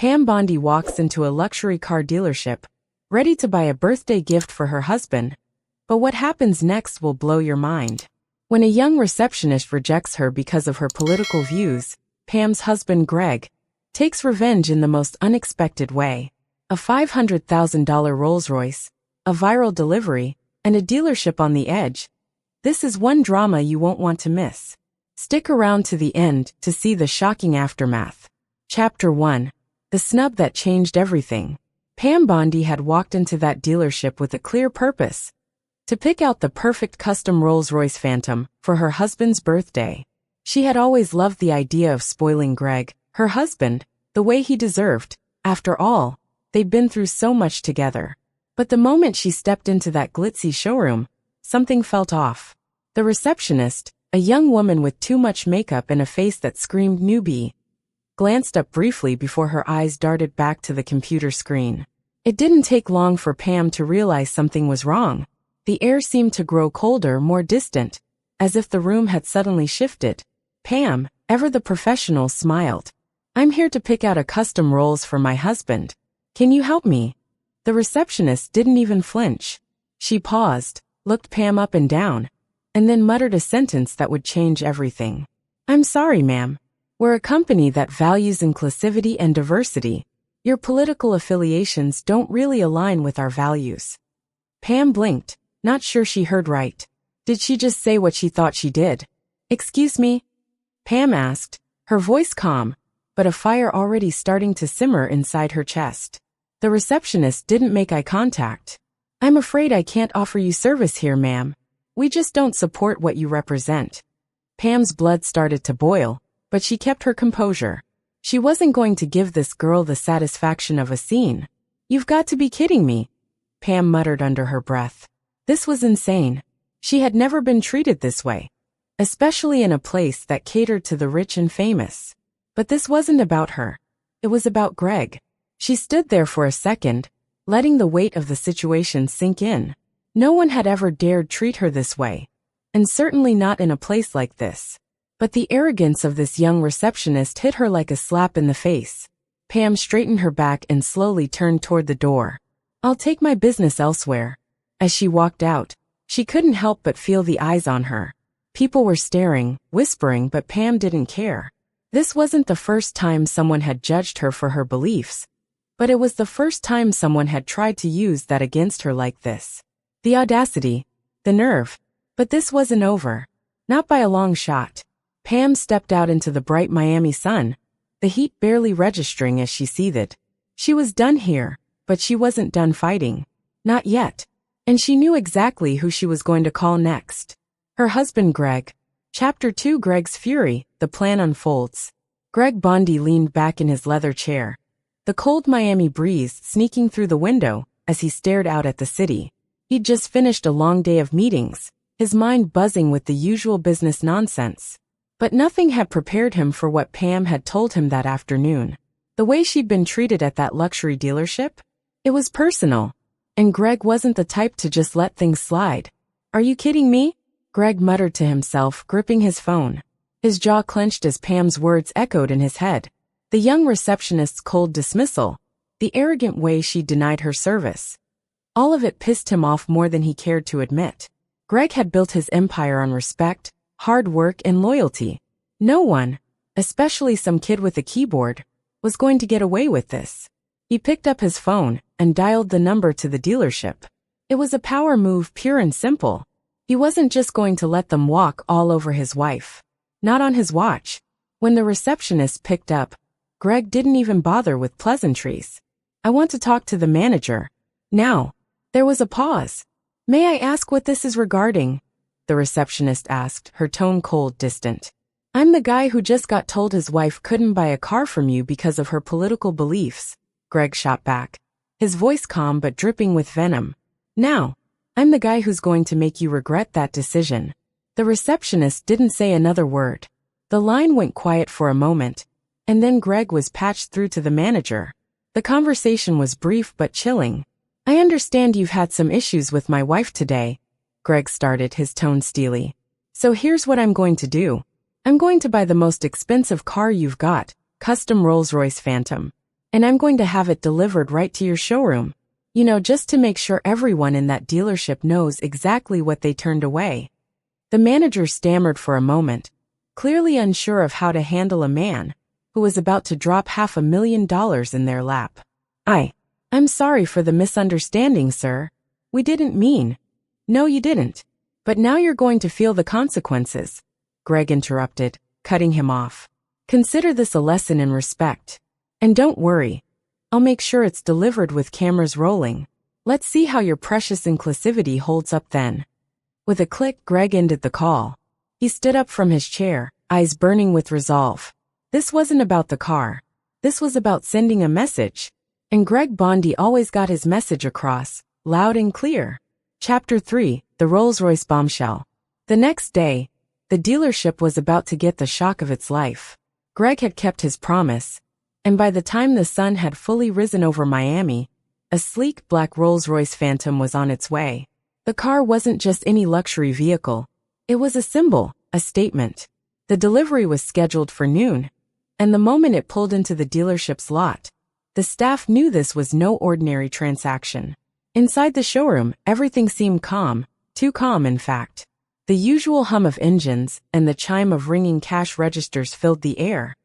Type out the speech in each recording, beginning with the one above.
Pam Bondi walks into a luxury car dealership, ready to buy a birthday gift for her husband. But what happens next will blow your mind. When a young receptionist rejects her because of her political views, Pam's husband Greg takes revenge in the most unexpected way. A $500,000 Rolls-Royce, a viral delivery, and a dealership on the edge. This is one drama you won't want to miss. Stick around to the end to see the shocking aftermath. Chapter 1. The snub that changed everything. Pam Bondi had walked into that dealership with a clear purpose: to pick out the perfect custom Rolls-Royce Phantom for her husband's birthday. She had always loved the idea of spoiling Greg, her husband, the way he deserved. After all, they'd been through so much together. But the moment she stepped into that glitzy showroom, something felt off. The receptionist, a young woman with too much makeup and a face that screamed newbie, glanced up briefly before her eyes darted back to the computer screen. It didn't take long for Pam to realize something was wrong. The air seemed to grow colder, more distant, as if the room had suddenly shifted. Pam, ever the professional, smiled. "I'm here to pick out a custom Rolls for my husband. Can you help me?" The receptionist didn't even flinch. She paused, looked Pam up and down, and then muttered a sentence that would change everything. "I'm sorry, ma'am. We're a company that values inclusivity and diversity. Your political affiliations don't really align with our values." Pam blinked, not sure she heard right. Did she just say what she thought she did? "Excuse me?" Pam asked, her voice calm, but a fire already starting to simmer inside her chest. The receptionist didn't make eye contact. "I'm afraid I can't offer you service here, ma'am. We just don't support what you represent." Pam's blood started to boil, but she kept her composure. She wasn't going to give this girl the satisfaction of a scene. "You've got to be kidding me," Pam muttered under her breath. This was insane. She had never been treated this way, especially in a place that catered to the rich and famous. But this wasn't about her. It was about Greg. She stood there for a second, letting the weight of the situation sink in. No one had ever dared treat her this way, and certainly not in a place like this. But the arrogance of this young receptionist hit her like a slap in the face. Pam straightened her back and slowly turned toward the door. "I'll take my business elsewhere." As she walked out, she couldn't help but feel the eyes on her. People were staring, whispering, but Pam didn't care. This wasn't the first time someone had judged her for her beliefs, but it was the first time someone had tried to use that against her like this. The audacity, the nerve. But this wasn't over. Not by a long shot. Pam stepped out into the bright Miami sun, the heat barely registering as she seethed. She was done here, but she wasn't done fighting. Not yet. And she knew exactly who she was going to call next. Her husband Greg. Chapter 2. Greg's Fury. The plan unfolds. Greg Bondi leaned back in his leather chair, the cold Miami breeze sneaking through the window as he stared out at the city. He'd just finished a long day of meetings, his mind buzzing with the usual business nonsense. But nothing had prepared him for what Pam had told him that afternoon. The way she'd been treated at that luxury dealership? It was personal. And Greg wasn't the type to just let things slide. "Are you kidding me?" Greg muttered to himself, gripping his phone. His jaw clenched as Pam's words echoed in his head. The young receptionist's cold dismissal, the arrogant way she denied her service. All of it pissed him off more than he cared to admit. Greg had built his empire on respect, hard work, and loyalty. No one, especially some kid with a keyboard, was going to get away with this. He picked up his phone and dialed the number to the dealership. It was a power move, pure and simple. He wasn't just going to let them walk all over his wife. Not on his watch. When the receptionist picked up, Greg didn't even bother with pleasantries. "I want to talk to the manager. Now." There was a pause. "May I ask what this is regarding?" the receptionist asked, her tone cold, distant. "I'm the guy who just got told his wife couldn't buy a car from you because of her political beliefs," Greg shot back, his voice calm but dripping with venom. "Now, I'm the guy who's going to make you regret that decision." The receptionist didn't say another word. The line went quiet for a moment, and then Greg was patched through to the manager. The conversation was brief but chilling. "I understand you've had some issues with my wife today," Greg started, his tone steely. "So here's what I'm going to do. I'm going to buy the most expensive car you've got, custom Rolls-Royce Phantom. and I'm going to have it delivered right to your showroom. You know, just to make sure everyone in that dealership knows exactly what they turned away." The manager stammered for a moment, clearly unsure of how to handle a man who was about to drop $500,000 in their lap. I'm sorry for the misunderstanding, sir. We didn't mean." "No, you didn't. But now you're going to feel the consequences," Greg interrupted, cutting him off. "Consider this a lesson in respect. And don't worry, I'll make sure it's delivered with cameras rolling. Let's see how your precious inclusivity holds up then." With a click, Greg ended the call. He stood up from his chair, eyes burning with resolve. This wasn't about the car. This was about sending a message. And Greg Bondi always got his message across, loud and clear. Chapter 3, The Rolls-Royce Bombshell. The next day, the dealership was about to get the shock of its life. Greg had kept his promise, and by the time the sun had fully risen over Miami, a sleek black Rolls-Royce Phantom was on its way. The car wasn't just any luxury vehicle. It was a symbol, a statement. The delivery was scheduled for noon, and the moment it pulled into the dealership's lot, the staff knew this was no ordinary transaction. Inside the showroom, everything seemed calm, too calm in fact. The usual hum of engines and the chime of ringing cash registers filled the air.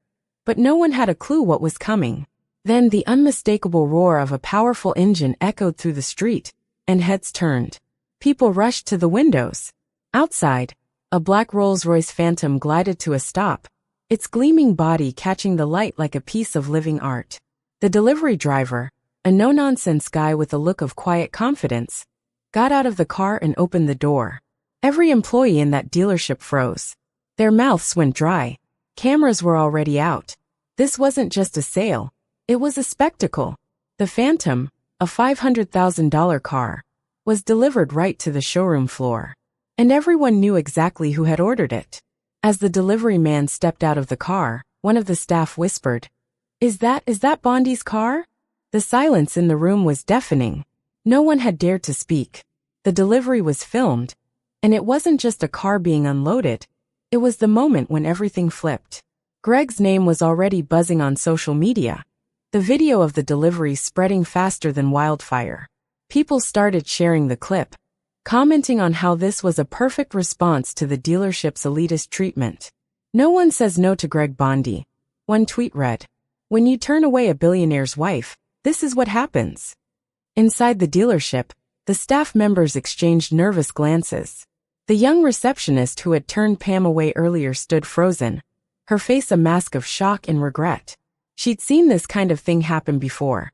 But no one had a clue what was coming. Then the unmistakable roar of a powerful engine echoed through the street, and heads turned. People rushed to the windows. Outside, a black Rolls-Royce Phantom glided to a stop, its gleaming body catching the light like a piece of living art. The delivery driver, a no-nonsense guy with a look of quiet confidence, got out of the car and opened the door. Every employee in that dealership froze. Their mouths went dry. Cameras were already out. This wasn't just a sale. It was a spectacle. The Phantom, a $500,000 car, was delivered right to the showroom floor. And everyone knew exactly who had ordered it. As the delivery man stepped out of the car, one of the staff whispered, Is that Bondi's car?" The silence in the room was deafening. No one had dared to speak. The delivery was filmed, and it wasn't just a car being unloaded. It was the moment when everything flipped. Greg's name was already buzzing on social media, the video of the delivery spreading faster than wildfire. People started sharing the clip, commenting on how this was a perfect response to the dealership's elitist treatment. "No one says no to Greg Bondi," one tweet read. "When you turn away a billionaire's wife, this is what happens." Inside the dealership, the staff members exchanged nervous glances. The young receptionist who had turned Pam away earlier stood frozen, her face a mask of shock and regret. She'd seen this kind of thing happen before.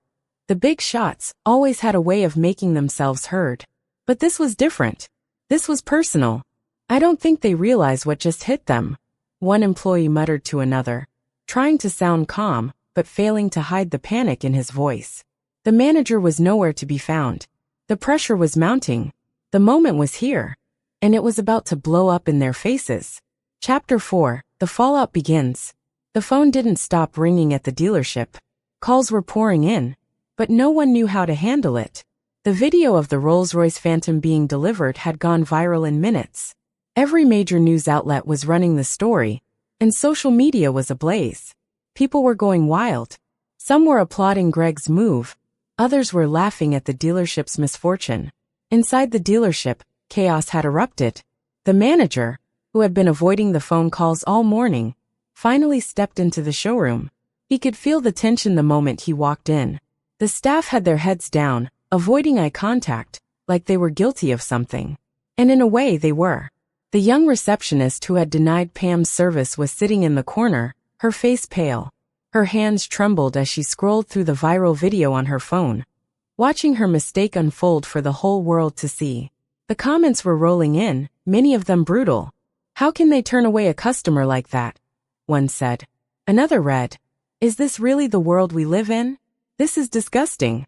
The big shots always had a way of making themselves heard. But this was different. This was personal. "I don't think they realize what just hit them," one employee muttered to another, trying to sound calm, but failing to hide the panic in his voice. The manager was nowhere to be found. The pressure was mounting. The moment was here, and it was about to blow up in their faces. Chapter 4, The Fallout Begins. The phone didn't stop ringing at the dealership. Calls were pouring in, but no one knew how to handle it. The video of the Rolls-Royce Phantom being delivered had gone viral in minutes. Every major news outlet was running the story, and social media was ablaze. People were going wild. Some were applauding Greg's move. Others were laughing at the dealership's misfortune. Inside the dealership, chaos had erupted. The manager, who had been avoiding the phone calls all morning, finally stepped into the showroom. He could feel the tension the moment he walked in. The staff had their heads down, avoiding eye contact, like they were guilty of something. And in a way they were. The young receptionist who had denied Pam's service was sitting in the corner, her face pale. Her hands trembled as she scrolled through the viral video on her phone, watching her mistake unfold for the whole world to see. The comments were rolling in, many of them brutal. "How can they turn away a customer like that?" one said. Another read, "Is this really the world we live in? This is disgusting."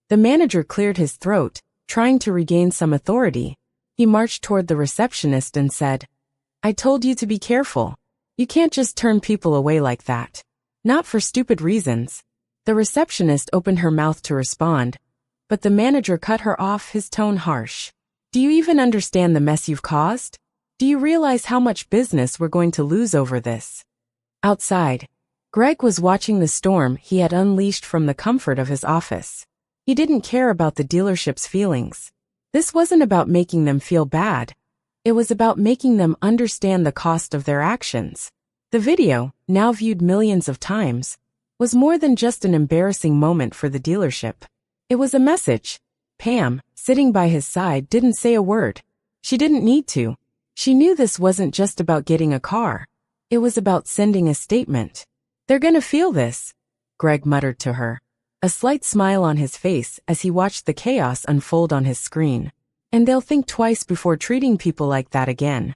The manager cleared his throat, trying to regain some authority. He marched toward the receptionist and said, "I told you to be careful. You can't just turn people away like that. Not for stupid reasons." The receptionist opened her mouth to respond, but the manager cut her off, his tone harsh. "Do you even understand the mess you've caused? Do you realize how much business we're going to lose over this?" Outside, Greg was watching the storm he had unleashed from the comfort of his office. He didn't care about the dealership's feelings. This wasn't about making them feel bad. It was about making them understand the cost of their actions. The video, now viewed millions of times, was more than just an embarrassing moment for the dealership. It was a message. Pam, sitting by his side, didn't say a word. She didn't need to. She knew this wasn't just about getting a car. It was about sending a statement. "They're gonna feel this," Greg muttered to her, a slight smile on his face as he watched the chaos unfold on his screen. "And they'll think twice before treating people like that again."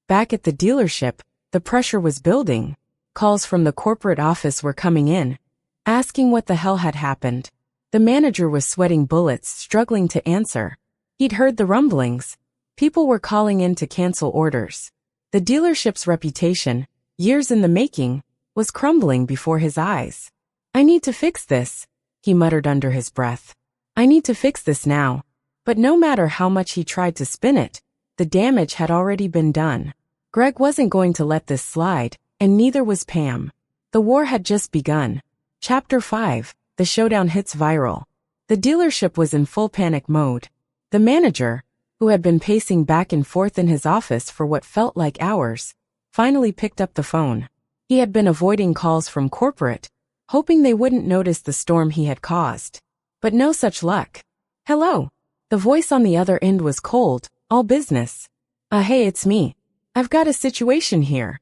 Back at the dealership, the pressure was building. Calls from the corporate office were coming in, asking what the hell had happened. The manager was sweating bullets, struggling to answer. He'd heard the rumblings. People were calling in to cancel orders. The dealership's reputation, years in the making, was crumbling before his eyes. "I need to fix this," he muttered under his breath. "I need to fix this now." But no matter how much he tried to spin it, the damage had already been done. Greg wasn't going to let this slide, and neither was Pam. The war had just begun. Chapter 5, the showdown hits viral. The dealership was in full panic mode. The manager, who had been pacing back and forth in his office for what felt like hours, finally picked up the phone. He had been avoiding calls from corporate, hoping they wouldn't notice the storm he had caused. But no such luck. "Hello." The voice on the other end was cold, all business. Hey, it's me. I've got a situation here."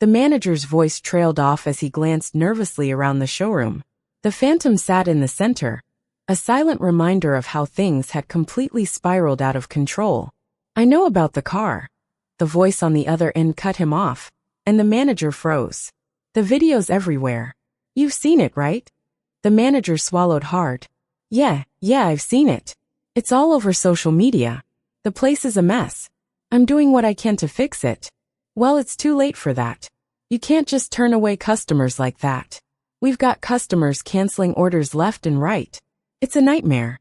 The manager's voice trailed off as he glanced nervously around the showroom. The Phantom sat in the center, a silent reminder of how things had completely spiraled out of control. "I know about the car." The voice on the other end cut him off, and the manager froze. "The video's everywhere. You've seen it, right?" The manager swallowed hard. Yeah, I've seen it. It's all over social media. The place is a mess. I'm doing what I can to fix it." "Well, it's too late for that. You can't just turn away customers like that. We've got customers canceling orders left and right. It's a nightmare."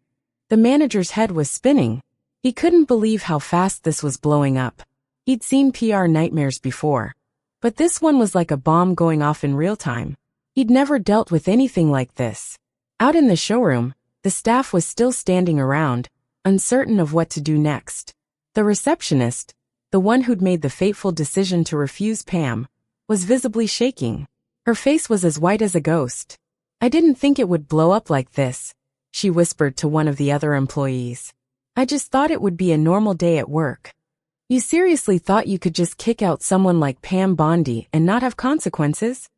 The manager's head was spinning. He couldn't believe how fast this was blowing up. He'd seen PR nightmares before, but this one was like a bomb going off in real time. He'd never dealt with anything like this. Out in the showroom, the staff was still standing around, uncertain of what to do next. The receptionist, the one who'd made the fateful decision to refuse Pam, was visibly shaking. Her face was as white as a ghost. "I didn't think it would blow up like this," she whispered to one of the other employees. "I just thought it would be a normal day at work." "You seriously thought you could just kick out someone like Pam Bondi and not have consequences?"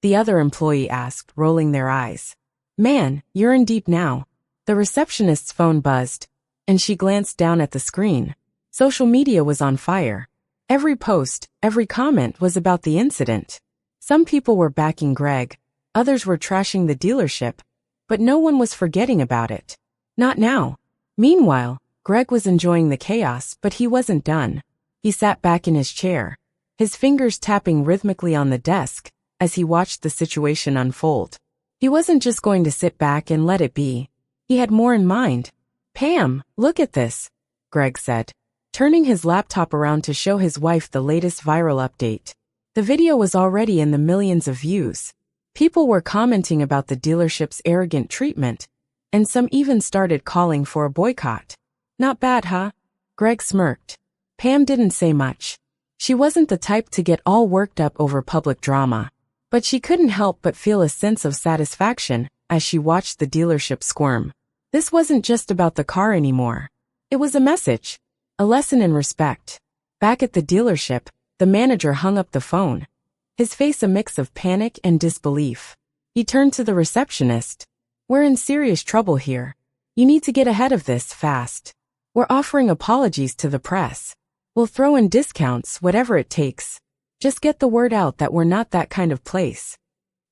the other employee asked, rolling their eyes. "Man, you're in deep now." The receptionist's phone buzzed, and she glanced down at the screen. Social media was on fire. Every post, every comment was about the incident. Some people were backing Greg, others were trashing the dealership, but no one was forgetting about it. Not now. Meanwhile, Greg was enjoying the chaos, but he wasn't done. He sat back in his chair, his fingers tapping rhythmically on the desk as he watched the situation unfold. He wasn't just going to sit back and let it be. He had more in mind. "Pam, look at this," Greg said, turning his laptop around to show his wife the latest viral update. The video was already in the millions of views. People were commenting about the dealership's arrogant treatment, and some even started calling for a boycott. "Not bad, huh?" Greg smirked. Pam didn't say much. She wasn't the type to get all worked up over public drama, but she couldn't help but feel a sense of satisfaction as she watched the dealership squirm. This wasn't just about the car anymore. It was a message. A lesson in respect. Back at the dealership, the manager hung up the phone, his face a mix of panic and disbelief. He turned to the receptionist. "We're in serious trouble here. You need to get ahead of this fast. We're offering apologies to the press. We'll throw in discounts, whatever it takes. Just get the word out that we're not that kind of place."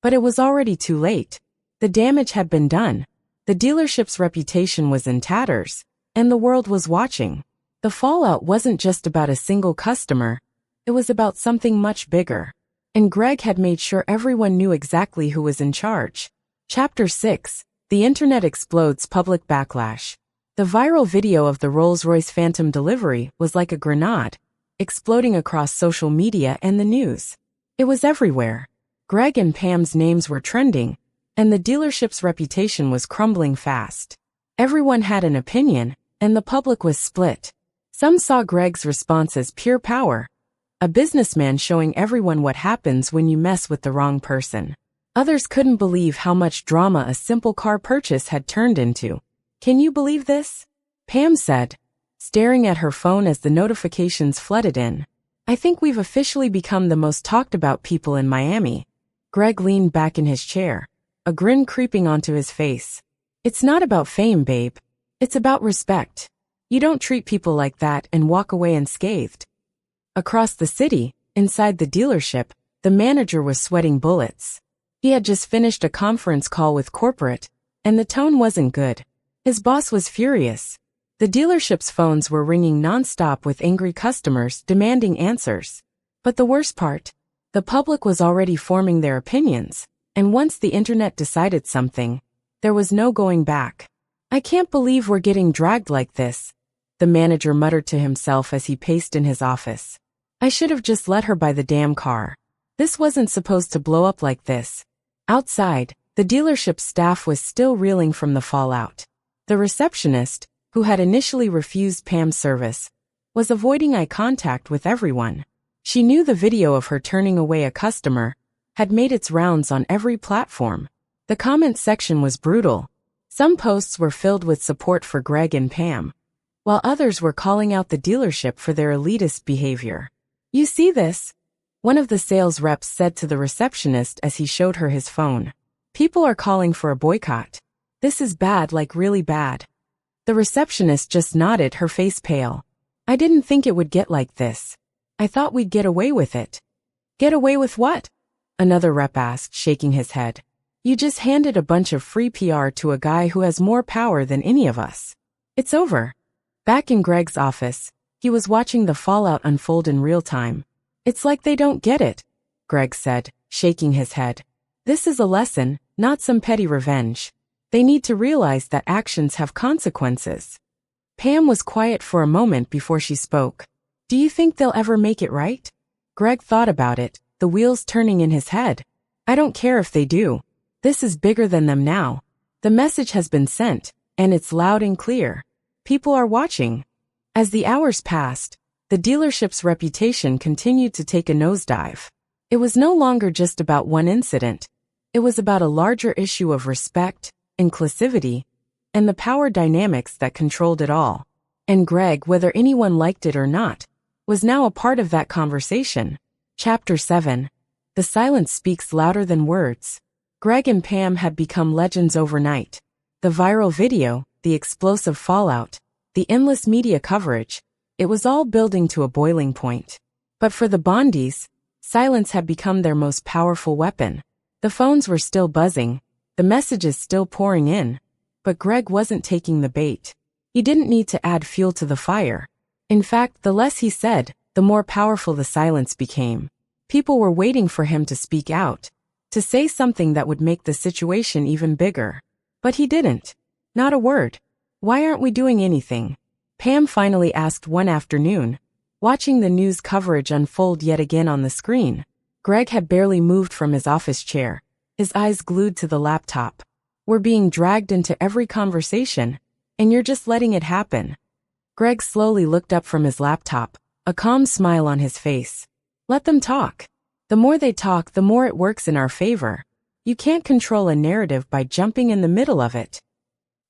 But it was already too late. The damage had been done. The dealership's reputation was in tatters, and the world was watching. The fallout wasn't just about a single customer, it was about something much bigger. And Greg had made sure everyone knew exactly who was in charge. Chapter 6, The Internet Explodes Public Backlash. The viral video of the Rolls-Royce Phantom delivery was like a grenade, exploding across social media and the news. It was everywhere. Greg and Pam's names were trending, and the dealership's reputation was crumbling fast. Everyone had an opinion, and the public was split. Some saw Greg's response as pure power, a businessman showing everyone what happens when you mess with the wrong person. Others couldn't believe how much drama a simple car purchase had turned into. "Can you believe this?" Pam said, staring at her phone as the notifications flooded in. "I think we've officially become the most talked about people in Miami." Greg leaned back in his chair, a grin creeping onto his face. "It's not about fame, babe. It's about respect. You don't treat people like that and walk away unscathed." Across the city, inside the dealership, the manager was sweating bullets. He had just finished a conference call with corporate, and the tone wasn't good. His boss was furious. The dealership's phones were ringing nonstop with angry customers demanding answers. But the worst part? The public was already forming their opinions, and once the internet decided something, there was no going back. "I can't believe we're getting dragged like this," the manager muttered to himself as he paced in his office. "I should have just let her buy the damn car. This wasn't supposed to blow up like this." Outside, the dealership staff was still reeling from the fallout. The receptionist, who had initially refused Pam's service, was avoiding eye contact with everyone. She knew the video of her turning away a customer had made its rounds on every platform. The comment section was brutal. Some posts were filled with support for Greg and Pam, while others were calling out the dealership for their elitist behavior. "You see this?" one of the sales reps said to the receptionist as he showed her his phone. "People are calling for a boycott. This is bad, like really bad." The receptionist just nodded, her face pale. "I didn't think it would get like this. I thought we'd get away with it." "Get away with what?" another rep asked, shaking his head. "You just handed a bunch of free PR to a guy who has more power than any of us. It's over." Back in Greg's office, he was watching the fallout unfold in real time. "It's like they don't get it," Greg said, shaking his head. "This is a lesson, not some petty revenge. They need to realize that actions have consequences." Pam was quiet for a moment before she spoke. "Do you think they'll ever make it right?" Greg thought about it, the wheels turning in his head. "I don't care if they do. This is bigger than them now. The message has been sent, and it's loud and clear. People are watching." As the hours passed, the dealership's reputation continued to take a nosedive. It was no longer just about one incident. It was about a larger issue of respect, inclusivity, and the power dynamics that controlled it all. And Greg, whether anyone liked it or not, was now a part of that conversation. Chapter 7. The silence speaks louder than words. Greg and Pam had become legends overnight. The viral video, the explosive fallout, the endless media coverage, it was all building to a boiling point. But for the Bondis, silence had become their most powerful weapon. The phones were still buzzing, the messages still pouring in, but Greg wasn't taking the bait. He didn't need to add fuel to the fire. In fact, the less he said, the more powerful the silence became. People were waiting for him to speak out, to say something that would make the situation even bigger. But he didn't. Not a word. "Why aren't we doing anything?" Pam finally asked one afternoon, watching the news coverage unfold yet again on the screen. Greg had barely moved from his office chair, his eyes glued to the laptop. "We're being dragged into every conversation, and you're just letting it happen." Greg slowly looked up from his laptop, a calm smile on his face. "Let them talk. The more they talk, the more it works in our favor. You can't control a narrative by jumping in the middle of it."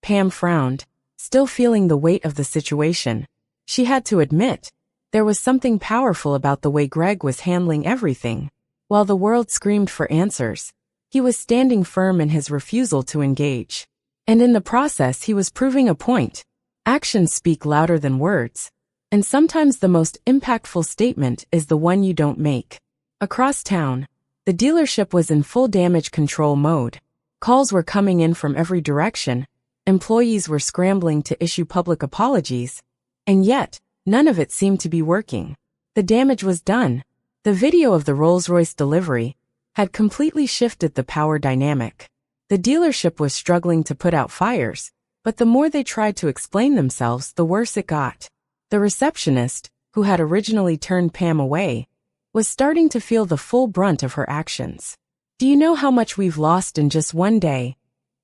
Pam frowned, still feeling the weight of the situation. She had to admit, there was something powerful about the way Greg was handling everything. While the world screamed for answers, he was standing firm in his refusal to engage. And in the process, he was proving a point. Actions speak louder than words. And sometimes the most impactful statement is the one you don't make. Across town, the dealership was in full damage control mode. Calls were coming in from every direction. Employees were scrambling to issue public apologies. And yet, none of it seemed to be working. The damage was done. The video of the Rolls-Royce delivery had completely shifted the power dynamic. The dealership was struggling to put out fires, but the more they tried to explain themselves, the worse it got. The receptionist, who had originally turned Pam away, was starting to feel the full brunt of her actions. Do you know how much we've lost in just one day?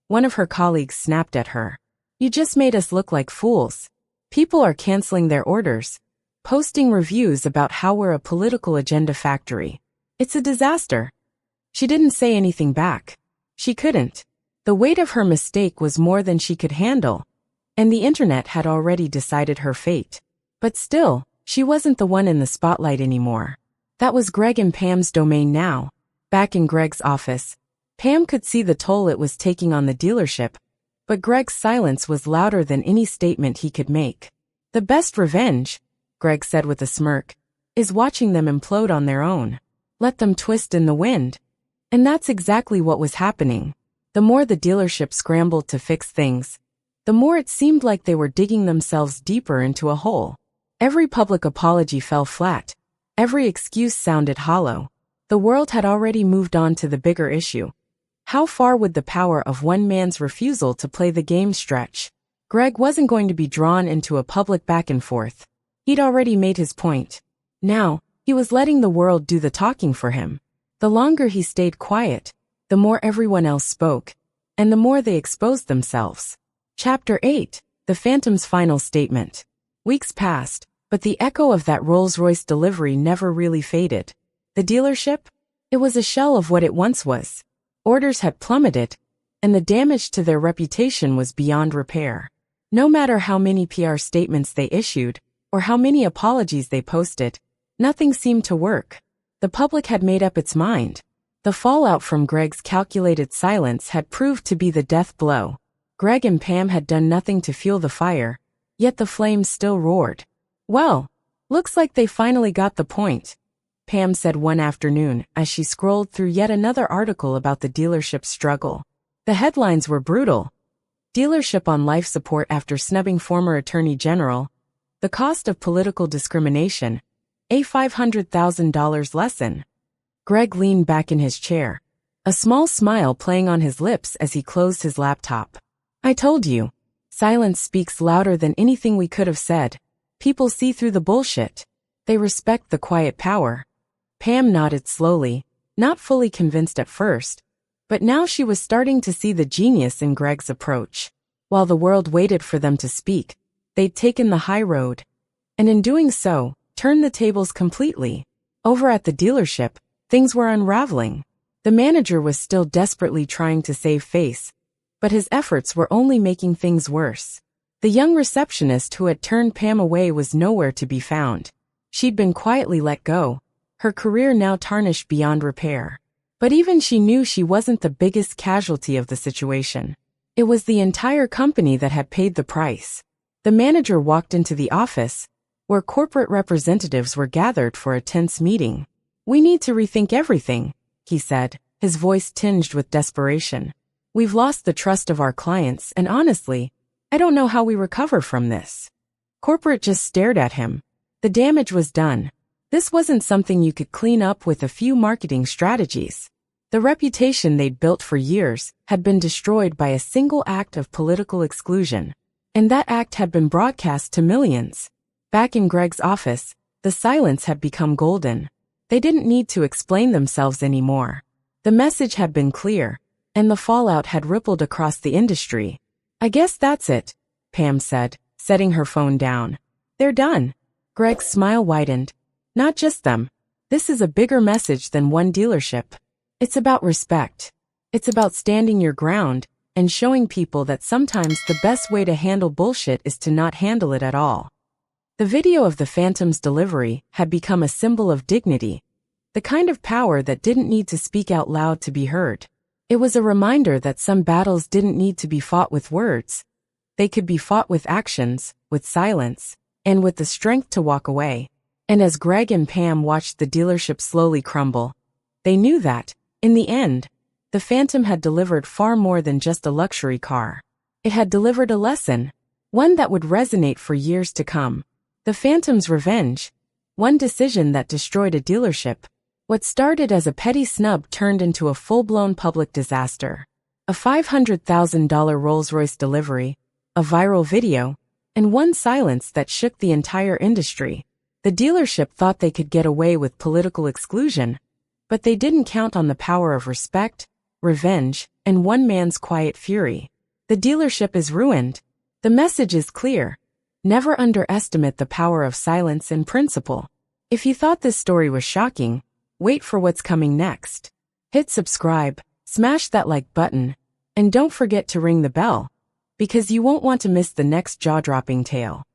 One of her colleagues snapped at her. You just made us look like fools. People are canceling their orders, posting reviews about how we're a political agenda factory. It's a disaster. She didn't say anything back. She couldn't. The weight of her mistake was more than she could handle, and the internet had already decided her fate. But still, she wasn't the one in the spotlight anymore. That was Greg and Pam's domain now. Back in Greg's office, Pam could see the toll it was taking on the dealership, but Greg's silence was louder than any statement he could make. The best revenge, Greg said with a smirk, is watching them implode on their own. Let them twist in the wind. And that's exactly what was happening. The more the dealership scrambled to fix things, the more it seemed like they were digging themselves deeper into a hole. Every public apology fell flat. Every excuse sounded hollow. The world had already moved on to the bigger issue. How far would the power of one man's refusal to play the game stretch? Greg wasn't going to be drawn into a public back and forth. He'd already made his point. Now, he was letting the world do the talking for him. The longer he stayed quiet, the more everyone else spoke, and the more they exposed themselves. Chapter 8, The Phantom's Final Statement. Weeks passed, but the echo of that Rolls-Royce delivery never really faded. The dealership? It was a shell of what it once was. Orders had plummeted, and the damage to their reputation was beyond repair. No matter how many PR statements they issued, or how many apologies they posted, nothing seemed to work. The public had made up its mind. The fallout from Greg's calculated silence had proved to be the death blow. Greg and Pam had done nothing to fuel the fire, yet the flames still roared. Well, looks like they finally got the point, Pam said one afternoon as she scrolled through yet another article about the dealership's struggle. The headlines were brutal. Dealership on life support after snubbing former Attorney General. The cost of political discrimination. A $500,000 lesson. Greg leaned back in his chair, a small smile playing on his lips as he closed his laptop. I told you. Silence speaks louder than anything we could have said. People see through the bullshit. They respect the quiet power. Pam nodded slowly, not fully convinced at first, but now she was starting to see the genius in Greg's approach. While the world waited for them to speak, they'd taken the high road, and in doing so, turned the tables completely. Over at the dealership, things were unraveling. The manager was still desperately trying to save face, but his efforts were only making things worse. The young receptionist who had turned Pam away was nowhere to be found. She'd been quietly let go, her career now tarnished beyond repair. But even she knew she wasn't the biggest casualty of the situation. It was the entire company that had paid the price. The manager walked into the office, where corporate representatives were gathered for a tense meeting. We need to rethink everything, he said, his voice tinged with desperation. We've lost the trust of our clients, and honestly, I don't know how we recover from this. Corporate just stared at him. The damage was done. This wasn't something you could clean up with a few marketing strategies. The reputation they'd built for years had been destroyed by a single act of political exclusion, and that act had been broadcast to millions. Back in Greg's office, the silence had become golden. They didn't need to explain themselves anymore. The message had been clear, and the fallout had rippled across the industry. I guess that's it, Pam said, setting her phone down. They're done. Greg's smile widened. Not just them. This is a bigger message than one dealership. It's about respect. It's about standing your ground and showing people that sometimes the best way to handle bullshit is to not handle it at all. The video of the Phantom's delivery had become a symbol of dignity, the kind of power that didn't need to speak out loud to be heard. It was a reminder that some battles didn't need to be fought with words. They could be fought with actions, with silence, and with the strength to walk away. And as Greg and Pam watched the dealership slowly crumble, they knew that, in the end, the Phantom had delivered far more than just a luxury car. It had delivered a lesson, one that would resonate for years to come. The Phantom's revenge, one decision that destroyed a dealership. What started as a petty snub turned into a full-blown public disaster. A $500,000 Rolls-Royce delivery, a viral video, and one silence that shook the entire industry. The dealership thought they could get away with political exclusion, But they didn't count on the power of respect, revenge, and one man's quiet fury. The dealership is ruined. The message is clear. Never underestimate the power of silence and principle. If you thought this story was shocking, wait for what's coming next. Hit subscribe, smash that like button, and don't forget to ring the bell, because you won't want to miss the next jaw-dropping tale.